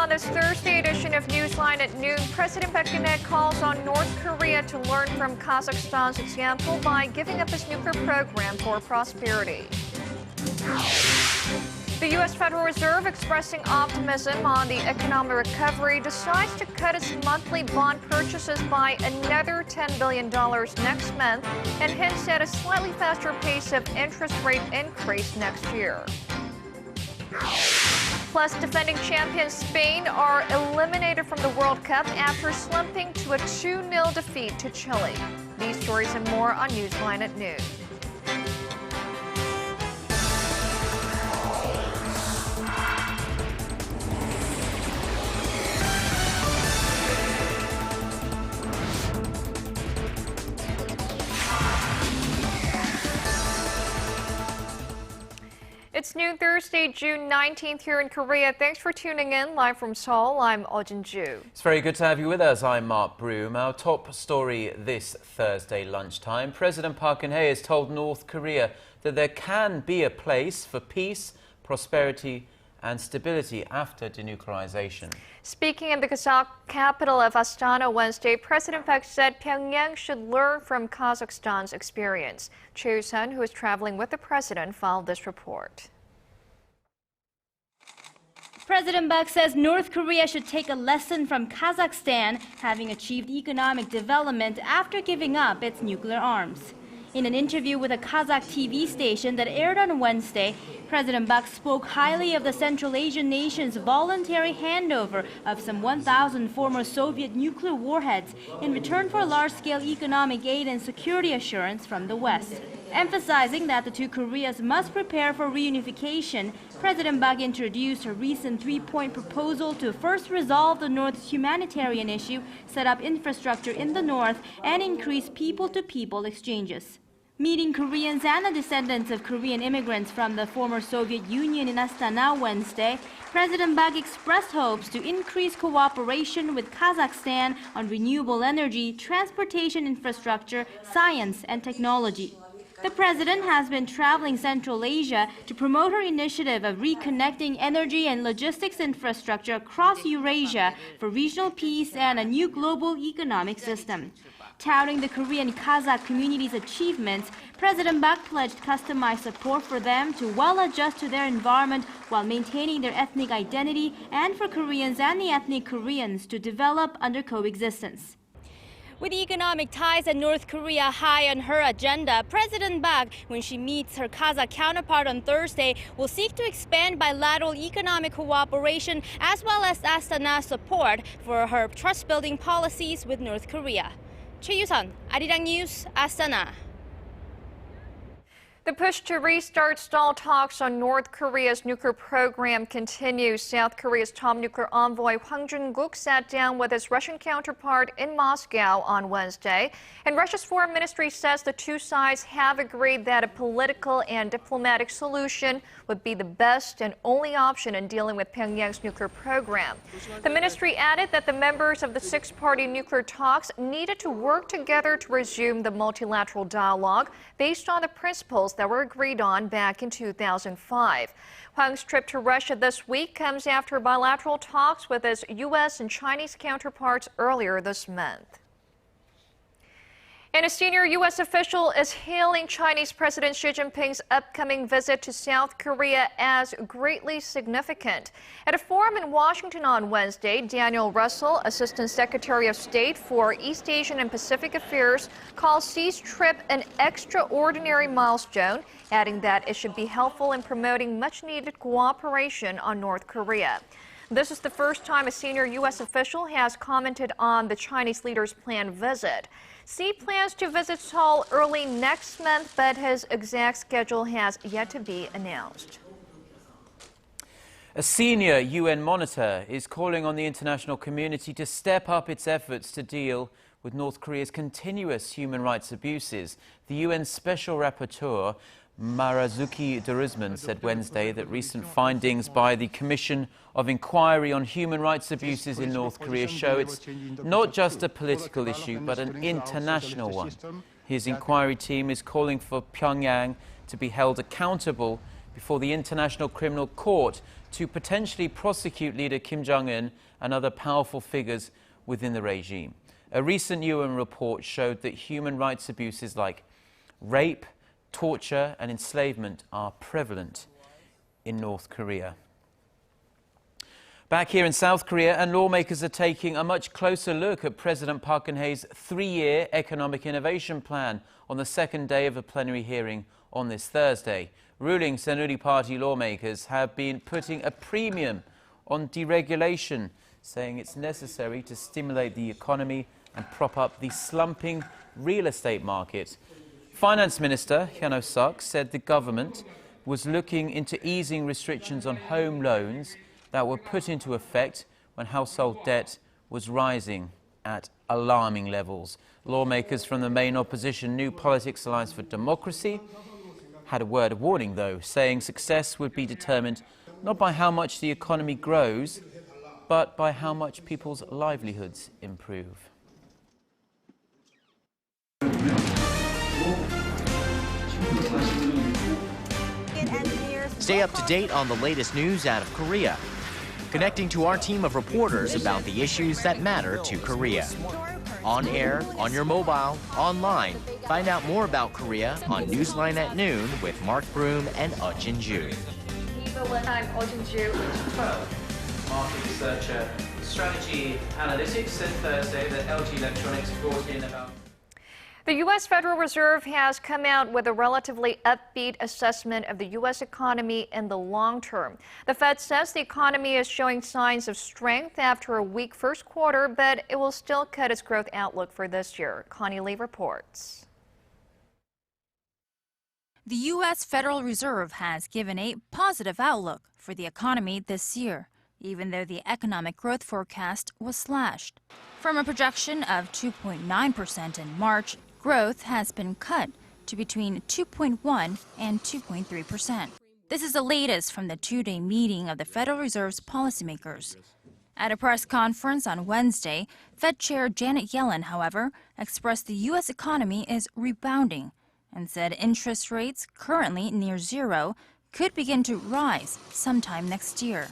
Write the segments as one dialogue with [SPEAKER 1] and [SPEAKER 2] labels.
[SPEAKER 1] on this Thursday edition of Newsline at Noon, President Park Geun-hye calls on North Korea to learn from Kazakhstan's example by giving up its nuclear program for prosperity. The U.S. Federal Reserve, expressing optimism on the economic recovery, decides to cut its monthly bond purchases by another $10 billion next month and hints at a slightly faster pace of interest rate increase next year. Plus, defending champions Spain are eliminated from the World Cup after slumping to a 2-0 defeat to Chile. These stories and more on Newsline at Noon. It's noon Thursday, June 19th here in Korea. Thanks for tuning in. Live from Seoul, I'm Ju.
[SPEAKER 2] It's very good to have you with us. I'm Mark Broom. Our top story this Thursday lunchtime. President Park Geun-hye has told North Korea that there can be a place for peace, prosperity and stability after denuclearization.
[SPEAKER 1] Speaking in the Kazakh capital of Astana Wednesday, President Park said Pyongyang should learn from Kazakhstan's experience. Choi Sun, who is traveling with the president, filed this report.
[SPEAKER 3] President Park says North Korea should take a lesson from Kazakhstan, having achieved economic development after giving up its nuclear arms. In an interview with a Kazakh TV station that aired on Wednesday, President Park spoke highly of the Central Asian nation's voluntary handover of some 1,000 former Soviet nuclear warheads in return for large-scale economic aid and security assurance from the West. Emphasizing that the two Koreas must prepare for reunification, President Park introduced a recent 3-point proposal to first resolve the North's humanitarian issue, set up infrastructure in the North, and increase people-to-people exchanges. Meeting Koreans and the descendants of Korean immigrants from the former Soviet Union in Astana Wednesday, President Park expressed hopes to increase cooperation with Kazakhstan on renewable energy, transportation infrastructure, science, and technology. The president has been traveling Central Asia to promote her initiative of reconnecting energy and logistics infrastructure across Eurasia for regional peace and a new global economic system. Touting the Korean Kazakh community's achievements, President Park pledged customized support for them to well adjust to their environment while maintaining their ethnic identity, and for Koreans and the ethnic Koreans to develop under coexistence. With economic ties and North Korea high on her agenda, President Park, when she meets her Kazakh counterpart on Thursday, will seek to expand bilateral economic cooperation as well as Astana's support for her trust-building policies with North Korea. Choi Sun, Arirang News, Astana.
[SPEAKER 1] The push to restart stalled talks on North Korea's nuclear program continues. South Korea's top nuclear envoy Hwang Joon-kook sat down with his Russian counterpart in Moscow on Wednesday. And Russia's foreign ministry says the two sides have agreed that a political and diplomatic solution would be the best and only option in dealing with Pyongyang's nuclear program. The ministry added that the members of the six-party nuclear talks needed to work together to resume the multilateral dialogue based on the principles that were agreed on back in 2005. Hwang's trip to Russia this week comes after bilateral talks with his U.S. and Chinese counterparts earlier this month. And a senior U.S. official is hailing Chinese President Xi Jinping's upcoming visit to South Korea as greatly significant. At a forum in Washington on Wednesday, Daniel Russell, Assistant Secretary of State for East Asian and Pacific Affairs, calls Xi's trip an extraordinary milestone, adding that it should be helpful in promoting much-needed cooperation on North Korea. This is the first time a senior U.S. official has commented on the Chinese leader's planned visit. Xi plans to visit Seoul early next month, but his exact schedule has yet to be announced.
[SPEAKER 2] A senior UN monitor is calling on the international community to step up its efforts to deal with North Korea's continuous human rights abuses. The UN Special Rapporteur, Marazuki Durisman, said Wednesday that recent findings by the Commission of Inquiry on Human Rights Abuses in North Korea show it's not just a political issue, but an international one. His inquiry team is calling for Pyongyang to be held accountable before the International Criminal Court to potentially prosecute leader Kim Jong-un and other powerful figures within the regime. A recent UN report showed that human rights abuses like rape, torture and enslavement are prevalent in North Korea. Back here in South Korea, and lawmakers are taking a much closer look at President Park Geun-hye's 3-year economic innovation plan on the second day of a plenary hearing on this Thursday. Ruling Saenuri Party lawmakers have been putting a premium on deregulation, saying it's necessary to stimulate the economy and prop up the slumping real estate market. Finance Minister Hyun Oh-suk said the government was looking into easing restrictions on home loans that were put into effect when household debt was rising at alarming levels. Lawmakers from the main opposition New Politics Alliance for Democracy had a word of warning, though, saying success would be determined not by how much the economy grows, but by how much people's livelihoods improve.
[SPEAKER 4] Stay up to date on the latest news out of Korea, connecting to our team of reporters about the issues that matter to Korea. On air, on your mobile, online. Find out more about Korea on Newsline at Noon with Mark Broom and Jin-ju.
[SPEAKER 1] I'm Jin-ju.
[SPEAKER 2] Market researcher, strategy analytics, said Thursday that LG Electronics brought in about...
[SPEAKER 1] The U.S. Federal Reserve has come out with a relatively upbeat assessment of the U.S. economy in the long term. The Fed says the economy is showing signs of strength after a weak first quarter, but it will still cut its growth outlook for this year. Connie Lee reports.
[SPEAKER 5] The U.S. Federal Reserve has given a positive outlook for the economy this year, even though the economic growth forecast was slashed. From a projection of 2.9% in March, growth has been cut to between 2.1 and 2.3%. This is the latest from the two-day meeting of the Federal Reserve's policymakers. At a press conference on Wednesday, Fed Chair Janet Yellen, however, expressed the U.S. economy is rebounding and said interest rates, currently near zero, could begin to rise sometime next year.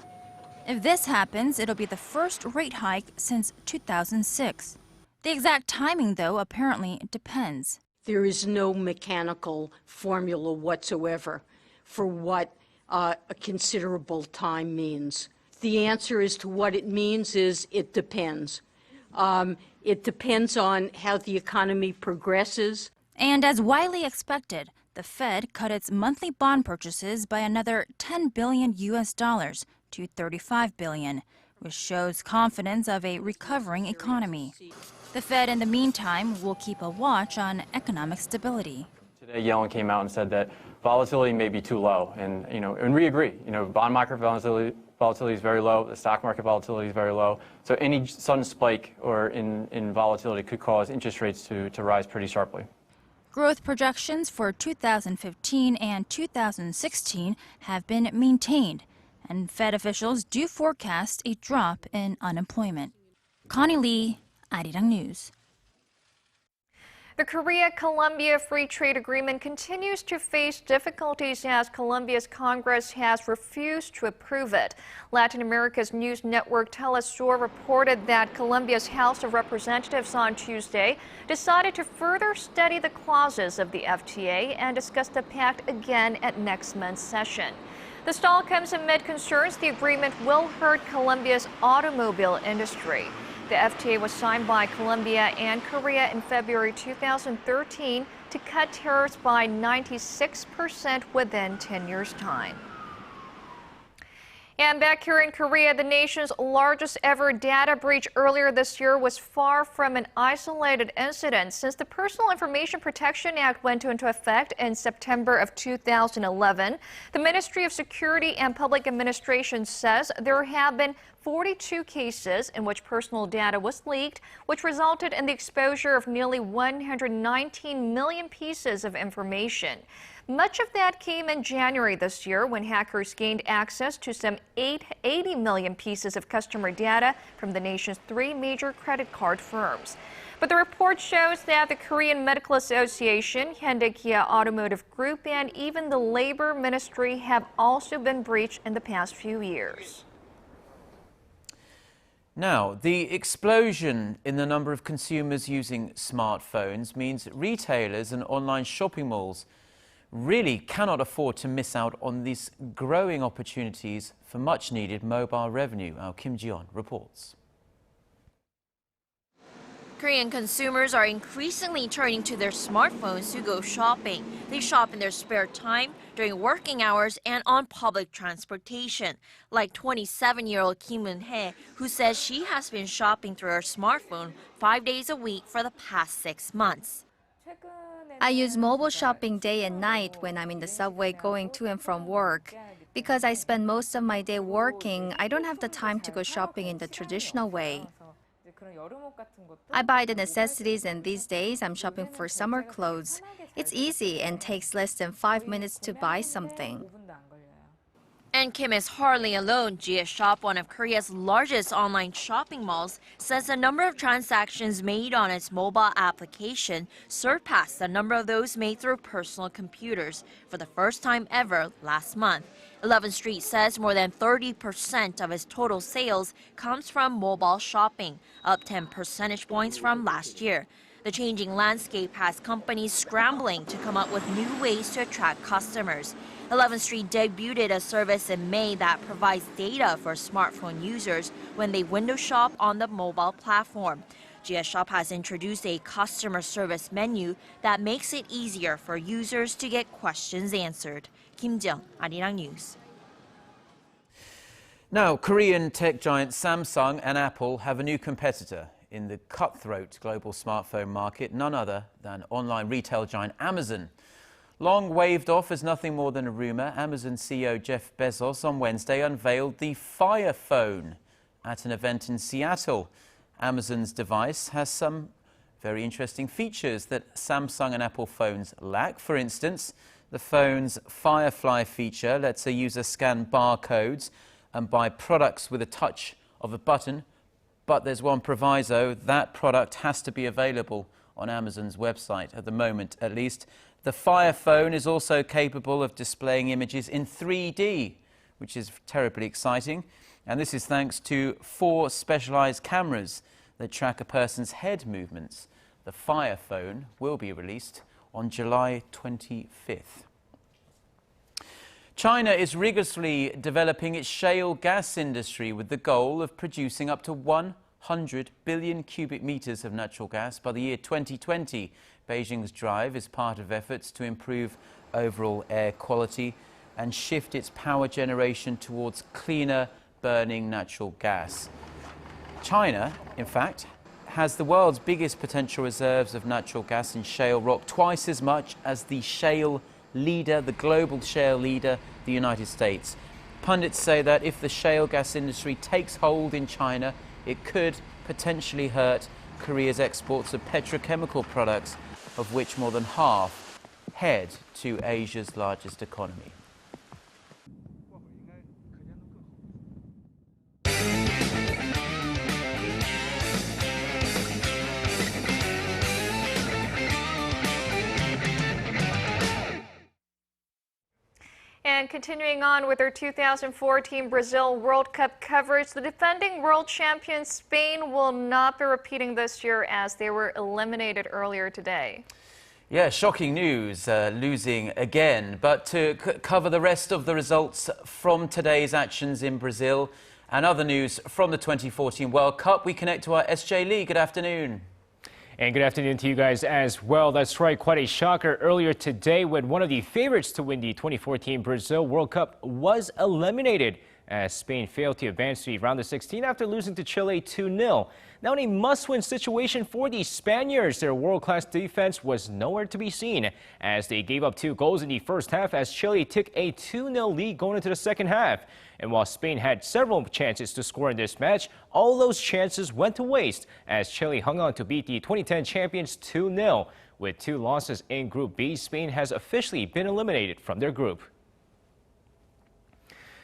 [SPEAKER 5] If this happens, it'll be the first rate hike since 2006. The exact timing, though, apparently depends.
[SPEAKER 6] There is no mechanical formula whatsoever for what a considerable time means. The answer as to what it means is it depends. It depends on how the economy progresses.
[SPEAKER 5] And as widely expected, the Fed cut its monthly bond purchases by another $10 billion to $35 billion, which shows confidence of a recovering economy. The Fed, in the meantime, will keep a watch on economic stability.
[SPEAKER 7] Today, Yellen came out and said that volatility may be too low, and we agree. Bond market volatility is very low. The stock market volatility is very low. So any sudden spike or in volatility could cause interest rates to rise pretty sharply.
[SPEAKER 5] Growth projections for 2015 and 2016 have been maintained, and Fed officials do forecast a drop in unemployment. Connie Lee, Arirang News.
[SPEAKER 1] The Korea-Colombia Free Trade Agreement continues to face difficulties as Colombia's Congress has refused to approve it. Latin America's news network Telesur reported that Colombia's House of Representatives on Tuesday decided to further study the clauses of the FTA and discuss the pact again at next month's session. The stall comes amid concerns the agreement will hurt Colombia's automobile industry. The FTA was signed by Colombia and Korea in February 2013 to cut tariffs by 96% within 10 years' time. And back here in Korea, the nation's largest ever data breach earlier this year was far from an isolated incident. Since the Personal Information Protection Act went into effect in September of 2011, the Ministry of Security and Public Administration says there have been 42 cases in which personal data was leaked, which resulted in the exposure of nearly 119 million pieces of information. Much of that came in January this year when hackers gained access to some 80 million pieces of customer data from the nation's 3 major credit card firms. But the report shows that the Korean Medical Association, Hyundai Kia Automotive Group, and even the Labor Ministry have also been breached in the past few years.
[SPEAKER 2] Now, the explosion in the number of consumers using smartphones means retailers and online shopping malls really cannot afford to miss out on these growing opportunities for much-needed mobile revenue. Our Kim Ji-yeon reports.
[SPEAKER 8] Korean consumers are increasingly turning to their smartphones to go shopping. They shop in their spare time, during working hours, and on public transportation. Like 27-year-old Kim Eun-hye, who says she has been shopping through her smartphone 5 days a week for the past 6 months.
[SPEAKER 9] I use mobile shopping day and night when I'm in the subway going to and from work. Because I spend most of my day working, I don't have the time to go shopping in the traditional way. I buy the necessities, and these days I'm shopping for summer clothes. It's easy and takes less than 5 minutes to buy something.
[SPEAKER 8] And Kim is hardly alone. GS Shop, one of Korea's largest online shopping malls, says the number of transactions made on its mobile application surpassed the number of those made through personal computers for the first time ever last month. 11th Street says more than 30% of its total sales comes from mobile shopping, up 10 percentage points from last year. The changing landscape has companies scrambling to come up with new ways to attract customers. 11th Street debuted a service in May that provides data for smartphone users when they window shop on the mobile platform. GS Shop has introduced a customer service menu that makes it easier for users to get questions answered. Kim Ji-yeon, Arirang News.
[SPEAKER 2] Now, Korean tech giant Samsung and Apple have a new competitor in the cutthroat global smartphone market, none other than online retail giant Amazon. Long waved off as nothing more than a rumor, Amazon CEO Jeff Bezos on Wednesday unveiled the Fire Phone at an event in Seattle. Amazon's device has some very interesting features that Samsung and Apple phones lack. For instance, the phone's Firefly feature lets a user scan barcodes and buy products with a touch of a button. But there's one proviso: that product has to be available on Amazon's website, at the moment at least. The Fire Phone is also capable of displaying images in 3D, which is terribly exciting. And this is thanks to 4 specialized cameras that track a person's head movements. The Fire Phone will be released on July 25th. China is rigorously developing its shale gas industry with the goal of producing up to 100 billion cubic meters of natural gas by the year 2020. Beijing's drive is part of efforts to improve overall air quality and shift its power generation towards cleaner burning natural gas. China, in fact, has the world's biggest potential reserves of natural gas in shale rock, twice as much as the shale leader, the global shale leader, the United States. Pundits say that if the shale gas industry takes hold in China, it could potentially hurt Korea's exports of petrochemical products, of which more than half head to Asia's largest economy.
[SPEAKER 1] And continuing on with our 2014 Brazil World Cup coverage, the defending world champion Spain will not be repeating this year as they were eliminated earlier today.
[SPEAKER 2] Yeah, shocking news, losing again. But to cover the rest of the results from today's actions in Brazil and other news from the 2014 World Cup, we connect to our SJ Lee. Good afternoon.
[SPEAKER 10] And good afternoon to you guys as well. That's right, quite a shocker earlier today when one of the favorites to win the 2014 Brazil World Cup was eliminated as Spain failed to advance to the round of 16 after losing to Chile 2-0. Now in a must-win situation for the Spaniards, their world-class defense was nowhere to be seen as they gave up 2 goals in the first half as Chile took a 2-0 lead going into the second half. And while Spain had several chances to score in this match, all those chances went to waste as Chile hung on to beat the 2010 champions 2-0. With 2 losses in Group B, Spain has officially been eliminated from their group.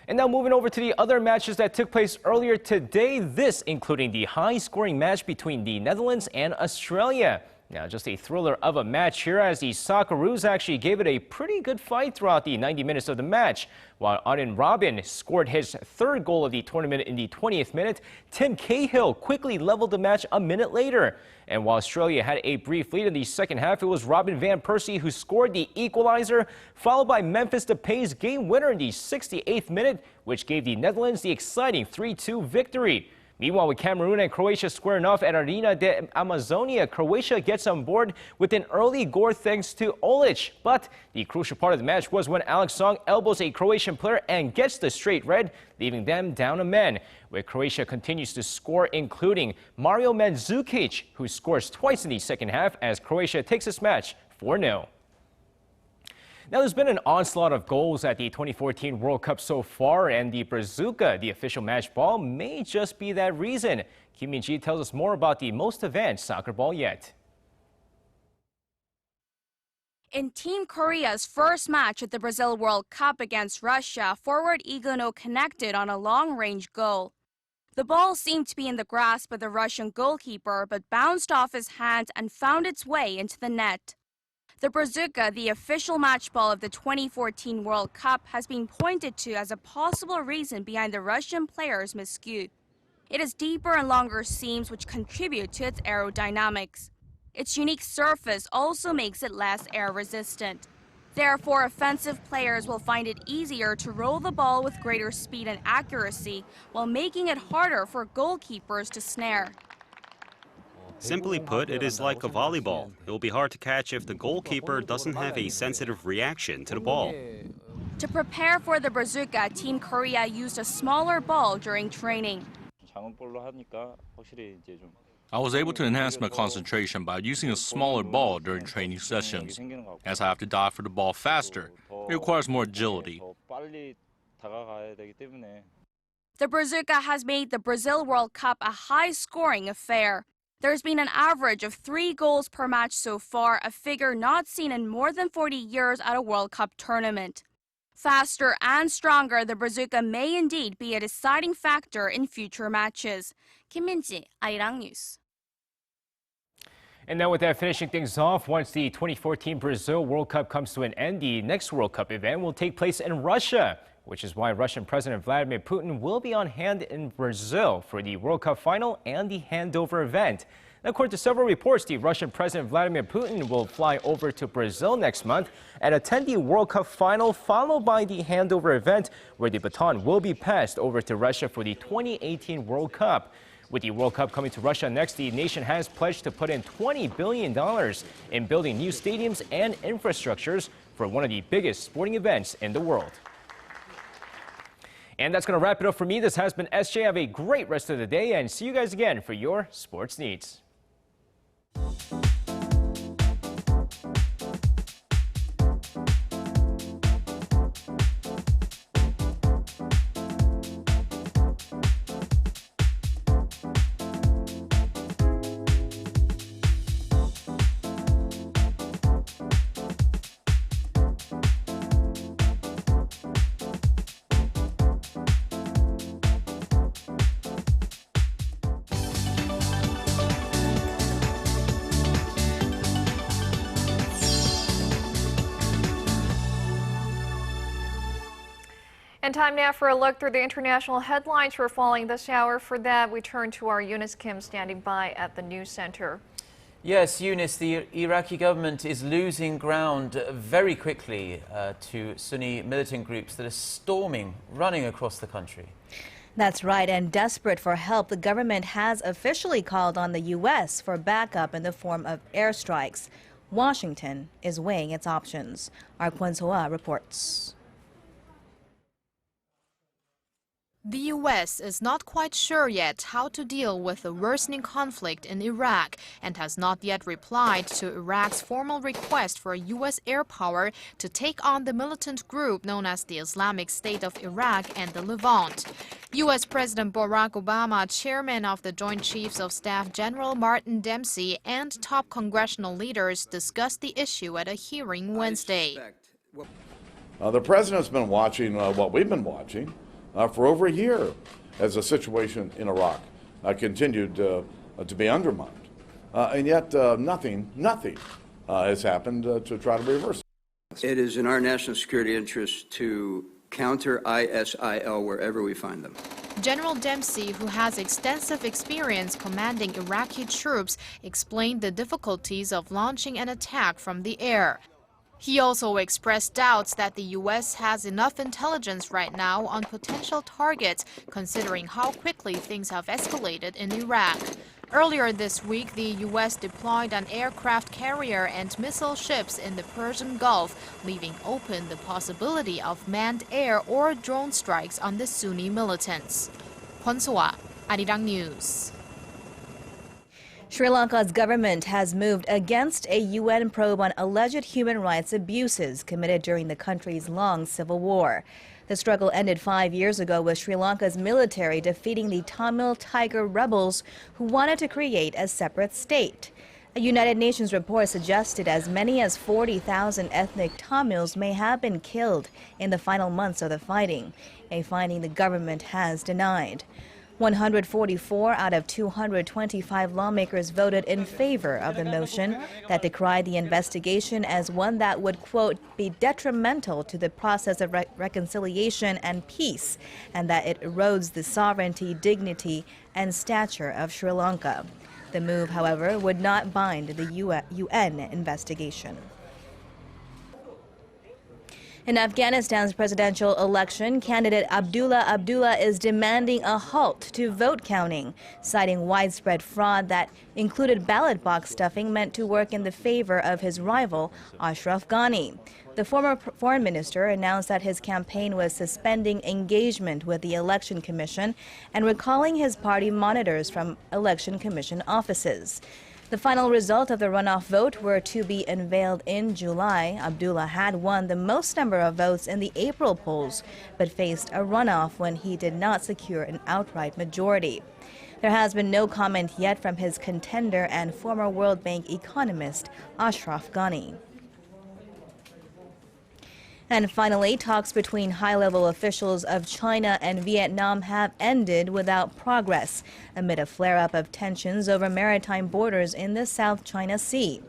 [SPEAKER 10] And now moving over to the other matches that took place earlier today, this including the high-scoring match between the Netherlands and Australia. Now, just a thriller of a match here as the Socceroos actually gave it a pretty good fight throughout the 90 minutes of the match. While Arjen Robben scored his third goal of the tournament in the 20th minute, Tim Cahill quickly leveled the match a minute later. And while Australia had a brief lead in the second half, it was Robin van Persie who scored the equalizer, followed by Memphis Depay's game winner in the 68th minute, which gave the Netherlands the exciting 3-2 victory. Meanwhile, with Cameroon and Croatia squaring off at Arena de Amazonia, Croatia gets on board with an early goal thanks to Olic. But the crucial part of the match was when Alex Song elbows a Croatian player and gets the straight red, leaving them down a man. Where Croatia continues to score, including Mario Mandzukic, who scores twice in the second half as Croatia takes this match 4-0. Now, there's been an onslaught of goals at the 2014 World Cup so far, and the Brazuca, the official match ball, may just be that reason. Kim Min-ji tells us more about the most advanced soccer ball yet.
[SPEAKER 11] In Team Korea's first match at the Brazil World Cup against Russia, forward Igano connected on a long-range goal. The ball seemed to be in the grasp of the Russian goalkeeper, but bounced off his hands and found its way into the net. The Brazuca, the official match ball of the 2014 World Cup, has been pointed to as a possible reason behind the Russian player's miscue. It has deeper and longer seams which contribute to its aerodynamics. Its unique surface also makes it less air-resistant. Therefore, offensive players will find it easier to roll the ball with greater speed and accuracy, while making it harder for goalkeepers to snare.
[SPEAKER 12] Simply put, it is like a volleyball. It will be hard to catch if the goalkeeper doesn't have a sensitive reaction to the ball.
[SPEAKER 11] To prepare for the Brazuca, Team Korea used a smaller ball during training.
[SPEAKER 13] I was able to enhance my concentration by using a smaller ball during training sessions. As I have to dive for the ball faster, it requires more agility.
[SPEAKER 11] The Brazuca has made the Brazil World Cup a high-scoring affair. There's been an average of 3 goals per match so far, a figure not seen in more than 40 years at a World Cup tournament. Faster and stronger, the Brazuca may indeed be a deciding factor in future matches. Kim Min-ji, Arirang News.
[SPEAKER 10] And now with that, finishing things off, once the 2014 Brazil World Cup comes to an end, the next World Cup event will take place in Russia, which is why Russian President Vladimir Putin will be on hand in Brazil for the World Cup final and the handover event. Now, according to several reports, the Russian President Vladimir Putin will fly over to Brazil next month and attend the World Cup final, followed by the handover event, where the baton will be passed over to Russia for the 2018 World Cup. With the World Cup coming to Russia next, the nation has pledged to put in $20 billion in building new stadiums and infrastructures for one of the biggest sporting events in the world. And that's going to wrap it up for me. This has been SJ. Have a great rest of the day and see you guys again for your sports needs.
[SPEAKER 1] And time now for a look through the international headlines we're following this hour. For that, we turn to our Eunice Kim standing by at the news center.
[SPEAKER 2] Yes, Eunice, the Iraqi government is losing ground very quickly to Sunni militant groups that are running across the country.
[SPEAKER 14] That's right, and desperate for help, the government has officially called on the U.S. for backup in the form of airstrikes. Washington is weighing its options. Our Kwon So-ah reports.
[SPEAKER 15] The U.S. is not quite sure yet how to deal with the worsening conflict in Iraq and has not yet replied to Iraq's formal request for U.S. air power to take on the militant group known as the Islamic State of Iraq and the Levant. U.S. President Barack Obama, chairman of the Joint Chiefs of Staff General Martin Dempsey, and top congressional leaders discussed the issue at a hearing Wednesday.
[SPEAKER 16] The president's been watching what we've been watching. for over a year as the situation in Iraq continued to be undermined. And yet nothing has happened to try to reverse it.
[SPEAKER 17] It is in our national security interest to counter ISIL wherever we find them.
[SPEAKER 15] General Dempsey, who has extensive experience commanding Iraqi troops, explained the difficulties of launching an attack from the air. He also expressed doubts that the U.S. has enough intelligence right now on potential targets, considering how quickly things have escalated in Iraq. Earlier this week, the U.S. deployed an aircraft carrier and missile ships in the Persian Gulf, leaving open the possibility of manned air or drone strikes on the Sunni militants. Hwang Joon-kook, Arirang News.
[SPEAKER 14] Sri Lanka's government has moved against a UN probe on alleged human rights abuses committed during the country's long civil war. The struggle ended 5 years ago with Sri Lanka's military defeating the Tamil Tiger rebels who wanted to create a separate state. A United Nations report suggested as many as 40,000 ethnic Tamils may have been killed in the final months of the fighting, a finding the government has denied. 144 out of 225 lawmakers voted in favor of the motion that decried the investigation as one that would, quote, be detrimental to the process of reconciliation and peace, and that it erodes the sovereignty, dignity, and stature of Sri Lanka. The move, however, would not bind the UN investigation. In Afghanistan's presidential election, candidate Abdullah is demanding a halt to vote counting, citing widespread fraud that included ballot box stuffing meant to work in the favor of his rival, Ashraf Ghani. The former foreign minister announced that his campaign was suspending engagement with the Election Commission and recalling his party monitors from Election Commission offices. The final result of the runoff vote were to be unveiled in July. Abdullah had won the most number of votes in the April polls, but faced a runoff when he did not secure an outright majority. There has been no comment yet from his contender and former World Bank economist, Ashraf Ghani. And finally, talks between high-level officials of China and Vietnam have ended without progress amid a flare-up of tensions over maritime borders in the South China Sea.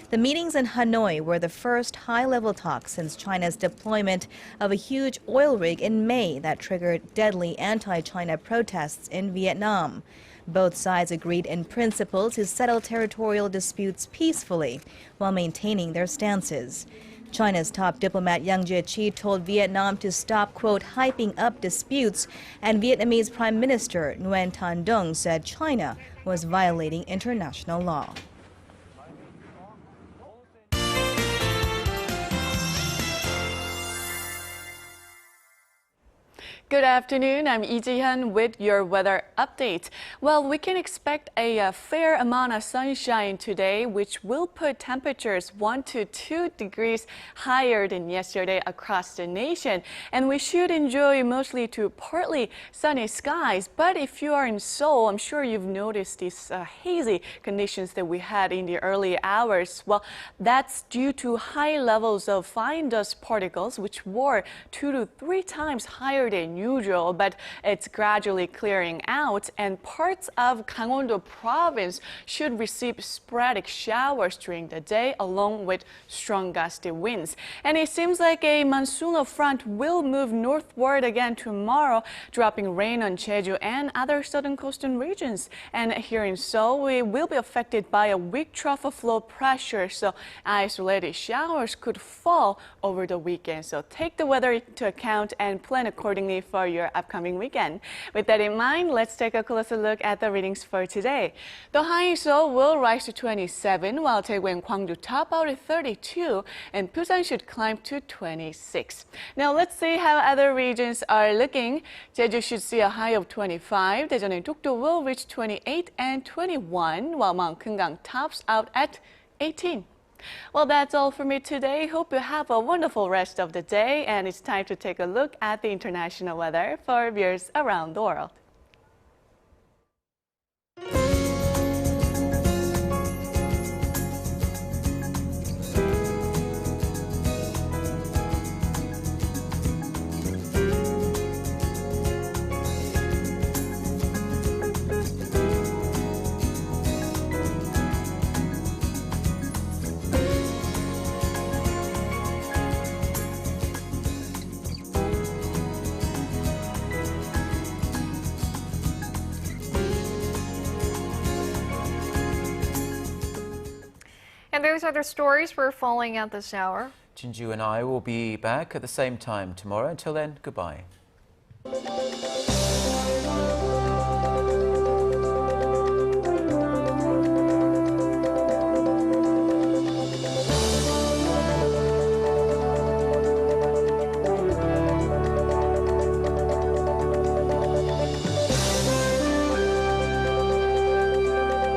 [SPEAKER 14] The meetings in Hanoi were the first high-level talks since China's deployment of a huge oil rig in May that triggered deadly anti-China protests in Vietnam. Both sides agreed in principle to settle territorial disputes peacefully while maintaining their stances. China's top diplomat Yang Jiechi told Vietnam to stop, quote, hyping up disputes, and Vietnamese Prime Minister Nguyen Thanh Dung said China was violating international law.
[SPEAKER 18] Good afternoon, I'm Lee Ji-hyun with your weather update. Well, we can expect a fair amount of sunshine today, which will put temperatures 1 to 2 degrees higher than yesterday across the nation. And we should enjoy mostly to partly sunny skies. But if you are in Seoul, I'm sure you've noticed these hazy conditions that we had in the early hours. Well, that's due to high levels of fine dust particles, which were 2 to 3 times higher than usual, but it's gradually clearing out, and parts of Gangwon-do province should receive sporadic showers during the day along with strong gusty winds. And it seems like a monsoonal front will move northward again tomorrow, dropping rain on Jeju and other southern coastal regions. And here in Seoul, we will be affected by a weak trough of low pressure, so isolated showers could fall over the weekend. So take the weather into account and plan accordingly for your upcoming weekend. With that in mind, let's take a closer look at the readings for today. The high in Seoul will rise to 27, while Daegu and Gwangju top out at 32, and Busan should climb to 26. Now let's see how other regions are looking. Jeju should see a high of 25. Daejeon and Dokdo will reach 28 and 21, while Mount Kumgang tops out at 18. Well, that's all for me today. Hope you have a wonderful rest of the day, and it's time to take a look at the international weather for viewers around the world.
[SPEAKER 1] And those are the stories we're following at this hour.
[SPEAKER 2] Jinju and I will be back at the same time tomorrow. Until then, goodbye.